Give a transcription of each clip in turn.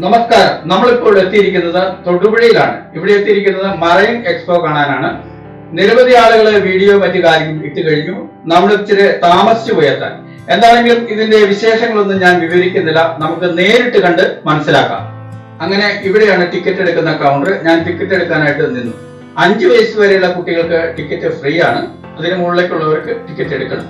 നമസ്കാരം. നമ്മളിപ്പോൾ എത്തിയിരിക്കുന്നത് തൊടുപുഴയിലാണ്. ഇവിടെ എത്തിയിരിക്കുന്നത് മറൈൻ എക്സ്പോ കാണാനാണ്. നിരവധി ആളുകൾ വീഡിയോ മറ്റു കാര്യങ്ങൾ ഇട്ട് കഴിഞ്ഞു. നമ്മൾ ഇച്ചിരി താമസിച്ചു പോയെത്താൻ. എന്താണെങ്കിലും ഇതിന്റെ വിശേഷങ്ങളൊന്നും ഞാൻ വിവരിക്കുന്നില്ല, നമുക്ക് നേരിട്ട് കണ്ട് മനസ്സിലാക്കാം. അങ്ങനെ ഇവിടെയാണ് ടിക്കറ്റ് എടുക്കുന്ന കൗണ്ടർ. ഞാൻ ടിക്കറ്റ് എടുക്കാനായിട്ട് നിന്നു. 5 വയസ്സ് വരെയുള്ള കുട്ടികൾക്ക് ടിക്കറ്റ് ഫ്രീ ആണ്. അതിന് മുകളിലേക്കുള്ളവർക്ക് ടിക്കറ്റ് എടുക്കണം.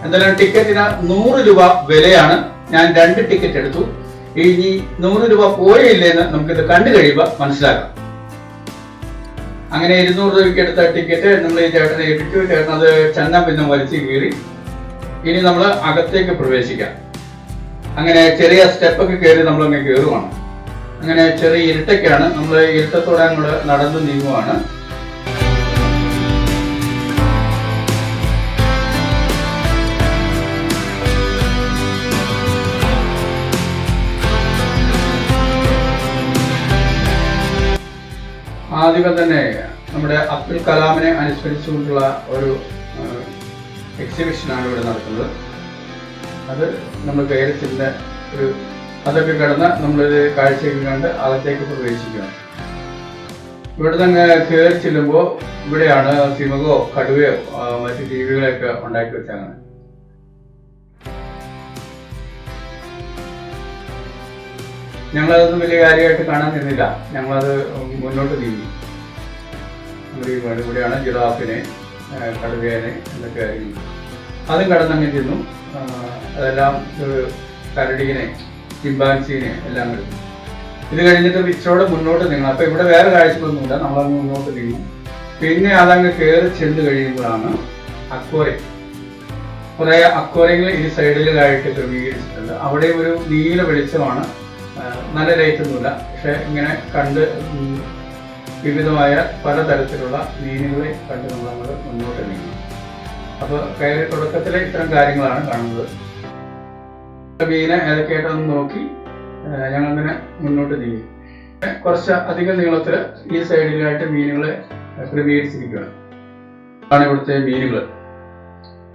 എന്തായാലും ടിക്കറ്റിന് 100 രൂപ വിലയാണ്. ഞാൻ 2 ടിക്കറ്റ് എടുത്തു. ഇനി 100 രൂപ പോയില്ലെന്ന് നമുക്കിത് കണ്ടു കഴിയുമ്പോൾ മനസ്സിലാക്കാം. അങ്ങനെ 200 രൂപയ്ക്ക് എടുത്ത ടിക്കറ്റ് നമ്മൾ ഈ ചേട്ടനെ ഏൽപ്പിച്ചു. ചേട്ടൻ അത് ചന്നം പിന്നെ വലിച്ചു കീറി. ഇനി നമ്മൾ അകത്തേക്ക് പ്രവേശിക്കാം. അങ്ങനെ ചെറിയ സ്റ്റെപ്പൊക്കെ കയറി നമ്മൾ അങ്ങ് കയറുവാണ്. അങ്ങനെ ചെറിയ ഇരുട്ടൊക്കെയാണ്. നമ്മൾ ഇരുട്ടത്തോടെ അങ്ങോട്ട് നടന്നു നീങ്ങുവാണ്. ആദ്യമേ തന്നെ നമ്മുടെ അബ്ദുൽ കലാമിനെ അനുസ്മരിച്ചുകൊണ്ടുള്ള ഒരു എക്സിബിഷനാണ് ഇവിടെ നടക്കുന്നത്. അത് നമ്മൾ കയറി ഒരു അതൊക്കെ കിടന്ന് നമ്മളിത് കാഴ്ചയൊക്കെ കണ്ട് അകത്തേക്ക് പ്രവേശിക്കുകയാണ്. ഇവിടെ തന്നെ കയറി ചെല്ലുമ്പോൾ ഇവിടെയാണ് സിംഹമോ കടുവയോ മറ്റു ജീവികളെയൊക്കെ ഉണ്ടാക്കി വെച്ചാണ്. ഞങ്ങളതൊന്നും വലിയ കാര്യമായിട്ട് കാണാൻ നിന്നില്ല. ഞങ്ങളത് മുന്നോട്ട് നീങ്ങി. ഇവിടെയാണ് ജിറാഫിനെ, കടുവേനെ എന്നൊക്കെ ആയിരുന്നു. അതും കടന്നങ്ങ് ചെന്നു. അതെല്ലാം കരടീനെ, ചിമ്പാൻസീനെ എല്ലാം കിടന്നു. ഇത് കഴിഞ്ഞിട്ട് ഇച്ചിരോടെ മുന്നോട്ട് നീങ്ങണം. അപ്പൊ ഇവിടെ വേറെ കാഴ്ചകളൊന്നുമില്ല. നമ്മളങ്ങ് മുന്നോട്ട് നീങ്ങും. പിന്നെ അതങ്ങ് കയറി ചെന്ന് കഴിയുമ്പോഴാണ് അക്വേറിയം. കുറെ അക്വേറിയങ്ങൾ ഈ സൈഡിലായിട്ട് ക്രമീകരിച്ചിട്ടുണ്ട്. അവിടെ ഒരു നീല വെളിച്ചമാണ്. നല്ല ലൈറ്റൊന്നുമില്ല. പക്ഷെ ഇങ്ങനെ കണ്ട് വിവിധമായ പലതരത്തിലുള്ള മീനുകളെ കണ്ട് നമ്മൾ മുന്നോട്ട് നീങ്ങും. അപ്പൊ കയറി തുടക്കത്തിലെ ഇത്തരം കാര്യങ്ങളാണ് കാണുന്നത്. മീനെ ഏതൊക്കെയായിട്ടൊന്ന് നോക്കി ഞങ്ങളിങ്ങനെ മുന്നോട്ട് നീങ്ങി. കുറച്ച് അധികം നീളത്തിൽ ഈ സൈഡിലായിട്ട് മീനുകളെ ക്രമീകരിച്ചിരിക്കുകയാണ്. ആണ് ഇവിടുത്തെ മീനുകൾ.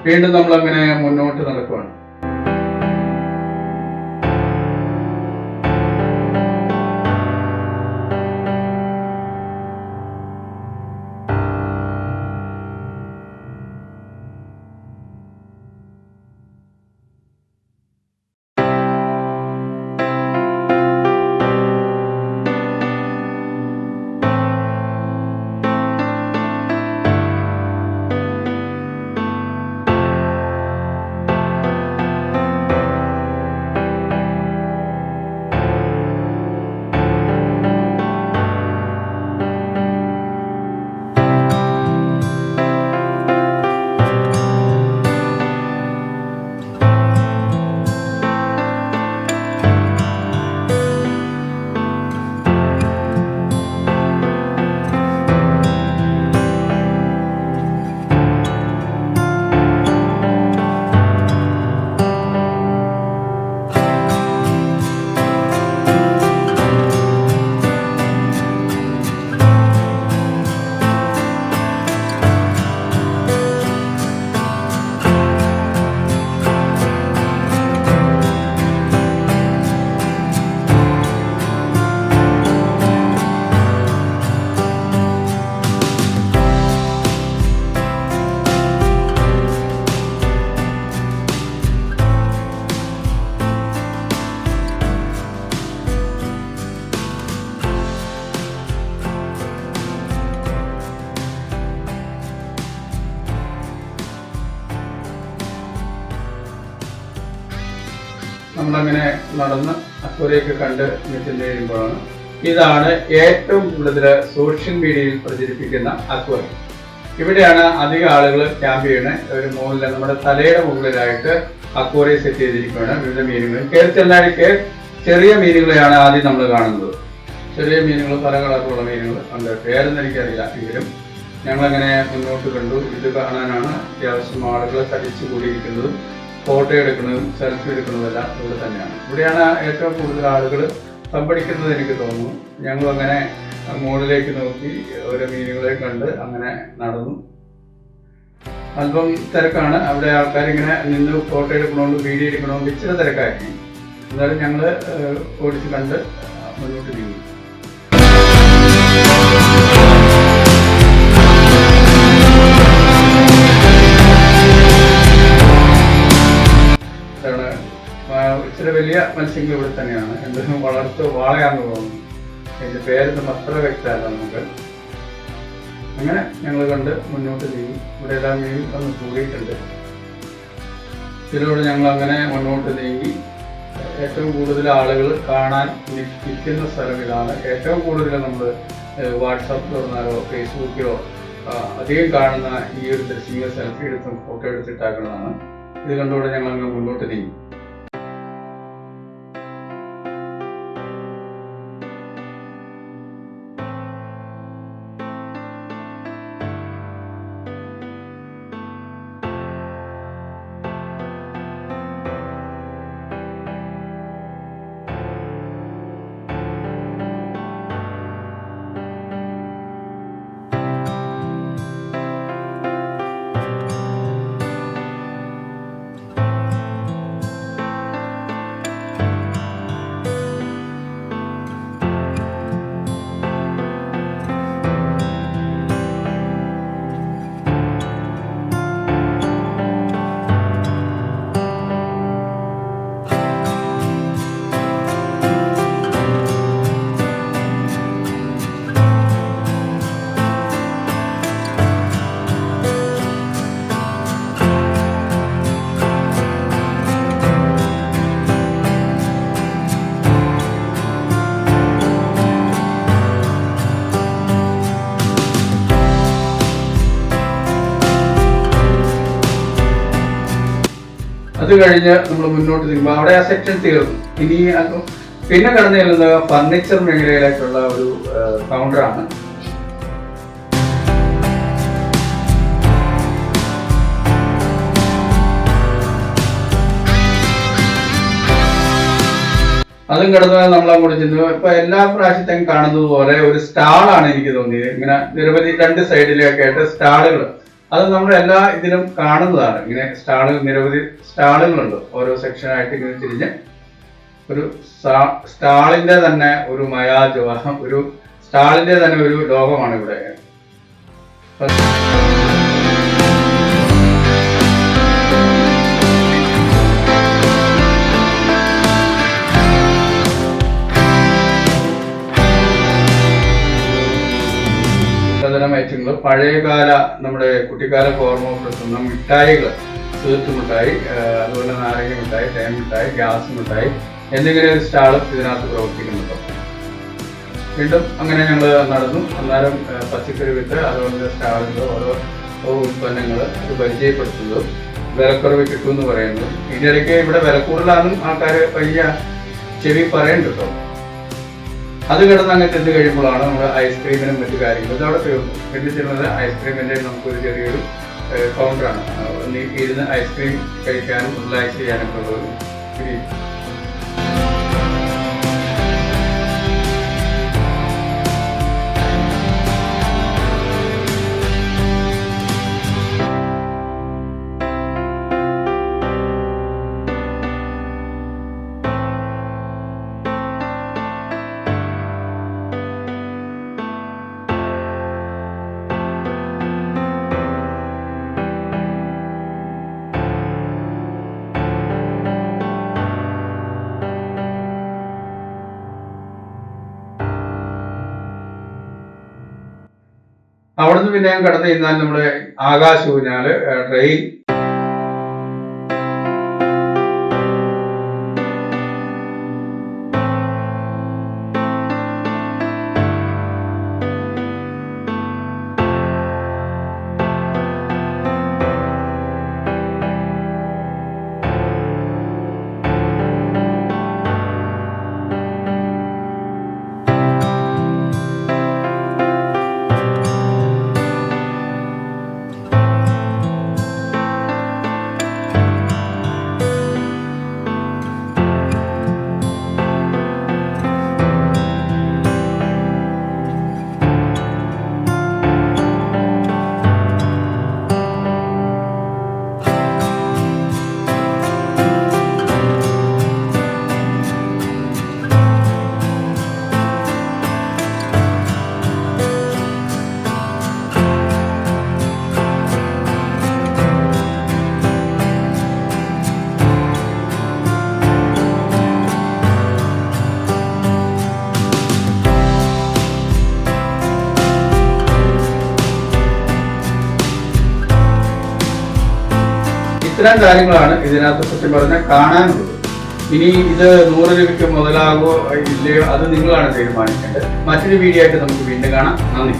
വീണ്ടും നമ്മളങ്ങനെ മുന്നോട്ട് നടക്കുകയാണ്. നമ്മളങ്ങനെ നടന്ന് അക്വേറിയൊക്കെ കണ്ട് ചെന്ന് കഴിയുമ്പോഴാണ് ഇതാണ് ഏറ്റവും കൂടുതൽ സോഷ്യൽ മീഡിയയിൽ പ്രചരിപ്പിക്കുന്ന അക്വേറിയം. ഇവിടെയാണ് അധികം ആളുകൾ ക്യാമ്പ് ചെയ്യുന്നത്. ഒരു മുകളിൽ നമ്മുടെ തലയുടെ മുകളിലായിട്ട് അക്വേറിയം സെറ്റ് ചെയ്തിരിക്കുകയാണ്. വിവിധ മീനുകൾ കയറി ചെന്നാണെങ്കിൽ ചെറിയ മീനുകളെയാണ് ആദ്യം നമ്മൾ കാണുന്നത്. ചെറിയ മീനുകൾ, പല കളറിലുള്ള മീനുകൾ ഉണ്ട്. പേരൊന്നും എനിക്കറിയില്ല. എങ്കിലും ഞങ്ങളങ്ങനെ മുന്നോട്ട് കണ്ടു. ഇത് കാണാനാണ് അത്യാവശ്യം ആളുകൾ തടിച്ചു കൂടിയിരിക്കുന്നതും ഫോട്ടോ എടുക്കുന്നതും സെൽഫി എടുക്കുന്നതെല്ലാം ഇവിടെ തന്നെയാണ്. ഇവിടെയാണ് ഏറ്റവും കൂടുതൽ ആളുകൾ തമ്പടിക്കുന്നത് എനിക്ക് തോന്നുന്നു. ഞങ്ങളങ്ങനെ മുകളിലേക്ക് നോക്കി ഓരോ മീനുകളെ കണ്ട് അങ്ങനെ നടന്നു. അല്പം തിരക്കാണ്. അവിടെ ആൾക്കാരിങ്ങനെ നിന്ന് ഫോട്ടോ എടുക്കണോണ്ട് വീഡിയോ എടുക്കണോണ്ട് ഇച്ചിരി തിരക്കായിരുന്നു. എന്നാലും ഞങ്ങൾ ഓടിച്ച് കണ്ട് മുന്നോട്ട് നീങ്ങി. ഇച്ചിരി വലിയ മത്സ്യങ്ങൾ ഇവിടെ തന്നെയാണ്. എന്തെങ്കിലും വളർത്ത് വാളയാന്ന് തോന്നുന്നു. അതിൻ്റെ പേരൊന്നും അത്ര വ്യക്തമല്ല നമുക്ക്. അങ്ങനെ ഞങ്ങൾ കണ്ട് മുന്നോട്ട് നീങ്ങി. ഇവിടെ എല്ലാം മീൻ വന്ന് കൂടിയിട്ടുണ്ട്. ഇതിലൂടെ ഞങ്ങൾ അങ്ങനെ മുന്നോട്ട് നീങ്ങി. ഏറ്റവും കൂടുതൽ ആളുകൾ കാണാൻ നിൽക്കുന്ന സ്ഥലം ഇതാണ്. ഏറ്റവും കൂടുതൽ നമ്മൾ വാട്സാപ്പ് തുറന്നാലോ ഫേസ്ബുക്കിലോ അധികം കാണുന്ന ഈ ഒരു ദൃശ്യങ്ങൾ സെൽഫി എടുത്തും ഫോട്ടോ എടുത്തിട്ടാക്കുന്നതാണ്. ഇത് കണ്ടുകൊണ്ട് ഞങ്ങൾ അങ്ങ് മുന്നോട്ട് നീങ്ങി. അത് കഴിഞ്ഞ് നമ്മൾ മുന്നോട്ട് നീങ്ങുമ്പോൾ അവിടെ ആ സെക്ഷൻ തീർന്നു. ഇനി പിന്നെ കടന്നു ചെല്ലുന്നത് ഫർണിച്ചർ മേഖലയിലേക്കുള്ള ഒരു കൗണ്ടറാണ്. അതും കടന്ന് നമ്മളങ്ങോട്ട് ചെന്നു. ഇപ്പൊ എല്ലാ പ്രാവശ്യത്തെയും കാണുന്നത് പോലെ ഒരു സ്റ്റാളാണ് എനിക്ക് തോന്നിയത്. ഇങ്ങനെ നിരവധി രണ്ട് സൈഡിലൊക്കെ ആയിട്ട് സ്റ്റാളുകൾ. അത് നമ്മൾ എല്ലാ ഇതിലും കാണുന്നതാണ്. ഇങ്ങനെ നിരവധി സ്റ്റാളുകളുണ്ട്. ഓരോ സെക്ഷനായിട്ട് ഇങ്ങനെ തിരിഞ്ഞ് ഒരു സ്റ്റാളിന്റെ തന്നെ ഒരു മായാജാലം, ഒരു സ്റ്റാളിന്റെ തന്നെ ഒരു ലോകമാണ് ഇവിടെ. ഐറ്റങ്ങൾ, പഴയകാല നമ്മുടെ കുട്ടിക്കാലൊക്കെ ഓർമ്മപ്പെടുത്തുന്ന മിഠായികൾ, സ്വീറ്റ് മിഠായി, അതുപോലെ നാരങ്ങ മിഠായി, തേൻ മിഠായി, ഗ്യാസ് മിഠായി എന്നിങ്ങനെ ഒരു സ്റ്റാളും ഇതിനകത്ത് പ്രവർത്തിക്കുന്നുണ്ടോ. വീണ്ടും അങ്ങനെ ഞങ്ങൾ നടന്നു. അന്നേരം പച്ചക്കറി വിത്ത് അതുപോലെ സ്റ്റാളുകൾ, ഓരോ ഉൽപ്പന്നങ്ങൾ അത് പരിചയപ്പെടുത്തുന്നതും വിലക്കുറവ് കിട്ടുമെന്ന് പറയുന്നതും. ഇതിനിടയ്ക്ക് ഇവിടെ വില കൂടുതലാണെന്നും ആൾക്കാർ വലിയ ചെവി പറയുന്നുണ്ടോ. അത് കിടന്ന് അങ്ങനെ ചെന്ന് കഴിയുമ്പോഴാണ് നമ്മൾ ഐസ്ക്രീമിനും മറ്റു കാര്യങ്ങളും ഇതവിടെ തീർന്നു. പിന്നെ ചെല്ലുന്നത് ഐസ്ക്രീമിൻ്റെ നമുക്കൊരു ചെറിയൊരു കൗണ്ടറാണ്. ഇരുന്ന് ഐസ്ക്രീം കഴിക്കാനും റിലാക്സ് ചെയ്യാനും ഉള്ള ഒരു രീതി. അവിടുന്ന് പിന്നെ ഞാൻ കടന്നു കഴിഞ്ഞാൽ നമ്മുടെ ആകാശ ഊഞ്ഞാല്, ട്രെയിൻ, ഇത്തരം കാര്യങ്ങളാണ് ഇതിനകത്ത് സത്യം പറഞ്ഞാൽ കാണാനുള്ളത്. ഇനി ഇത് 100 രൂപയ്ക്ക് മുതലാകോ ഇല്ലയോ അത് നിങ്ങളാണ് തീരുമാനിക്കേണ്ടത്. മറ്റൊരു വീഡിയോ ആയിട്ട് നമുക്ക് വീണ്ടും കാണാം. നന്ദി.